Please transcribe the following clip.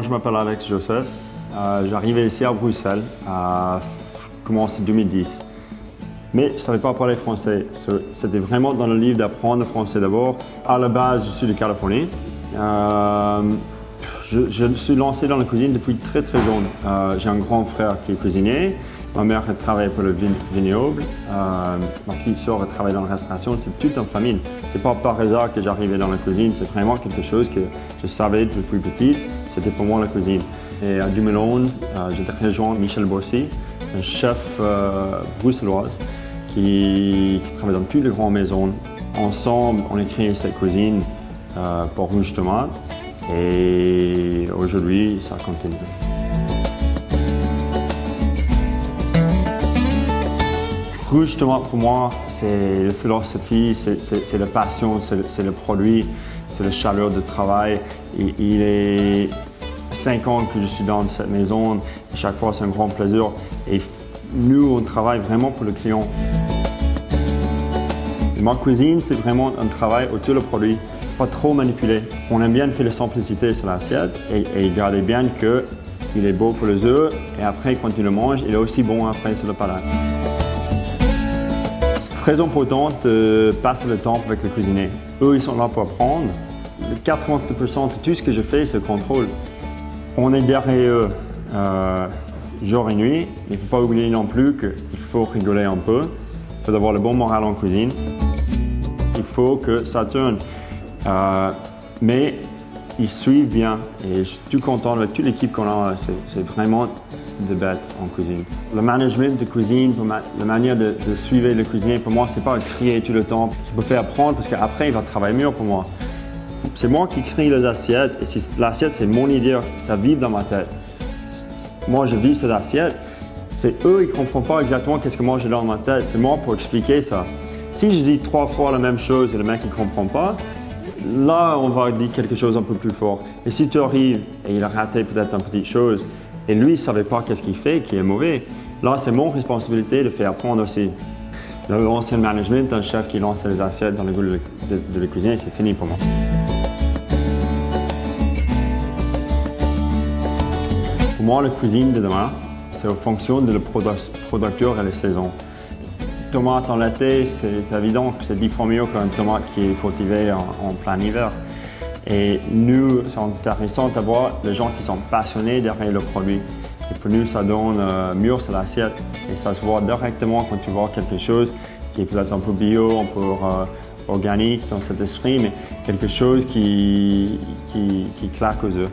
je m'appelle Alex Joseph. J'arrivais ici à Bruxelles, commencé en 2010. Mais je ne savais pas parler français. C'était vraiment dans le livre d'apprendre le français d'abord. À la base, je suis de Californie. Je me suis lancé dans la cuisine depuis très jeune. J'ai un grand frère qui est cuisinier. Ma mère travaille pour le vignoble. Ma petite soeur travaille dans la restauration. C'est toute une famille. C'est pas par hasard que j'arrivais dans la cuisine. C'est vraiment quelque chose que je savais depuis petit. C'était pour moi la cuisine. Et en 2011, j'ai rejoint Michel Bossy. C'est un chef bruxelloise qui travaille dans toutes les grandes maisons. Ensemble, on a créé cette cuisine pour Rouge Tomate. Et aujourd'hui, ça continue. Rouge Tomate, pour moi, c'est la philosophie, c'est la passion, c'est le produit, c'est la chaleur de travail. Et il est 5 ans que je suis dans cette maison. Et chaque fois, c'est un grand plaisir. Et nous, on travaille vraiment pour le client. Ma cuisine, c'est vraiment un travail autour du produit, pas trop manipulé. On aime bien faire la simplicité sur l'assiette et garder bien qu'il est beau pour les œufs. Et après, quand tu le manges, il est aussi bon après sur le palais. C'est très important de passer le temps avec le cuisinier. Eux, ils sont là pour apprendre. 80% de tout ce que je fais, c'est le contrôle. On est derrière eux jour et nuit. Il ne faut pas oublier non plus qu'il faut rigoler un peu. Il faut avoir le bon moral en cuisine. Il faut que ça tourne. Mais ils suivent bien. Et je suis tout content avec toute l'équipe qu'on a. C'est vraiment de bête en cuisine. Le management de cuisine, la manière de suivre le cuisinier, pour moi, c'est pas crier tout le temps. C'est pour faire apprendre parce qu'après, il va travailler mieux pour moi. C'est moi qui crée les assiettes et si l'assiette, c'est mon idée, ça vit dans ma tête. Moi, je vis cette assiette. C'est eux, ils ne comprennent pas exactement qu'est-ce que moi j'ai dans ma tête. C'est moi pour expliquer ça. Si je dis 3 fois la même chose et le mec ne comprend pas, là, on va dire quelque chose un peu plus fort. Et si tu arrives et il a raté peut-être une petite chose et lui, il ne savait pas qu'est-ce qu'il fait, qui est mauvais, là, c'est mon responsabilité de faire apprendre aussi. L'ancien management, un chef qui lance les assiettes dans le goût de la cuisine, c'est fini pour moi. Pour moi, la cuisine de demain, c'est en fonction de la producteur et la saison. Tomate en été, c'est évident que c'est 10 fois mieux qu'une tomate qui est cultivée en plein hiver. Et nous, c'est intéressant d'avoir les gens qui sont passionnés derrière le produit. Et pour nous, ça donne mieux sur l'assiette. Et ça se voit directement quand tu vois quelque chose qui est peut-être un peu bio, un peu organique dans cet esprit, mais quelque chose qui claque aux yeux.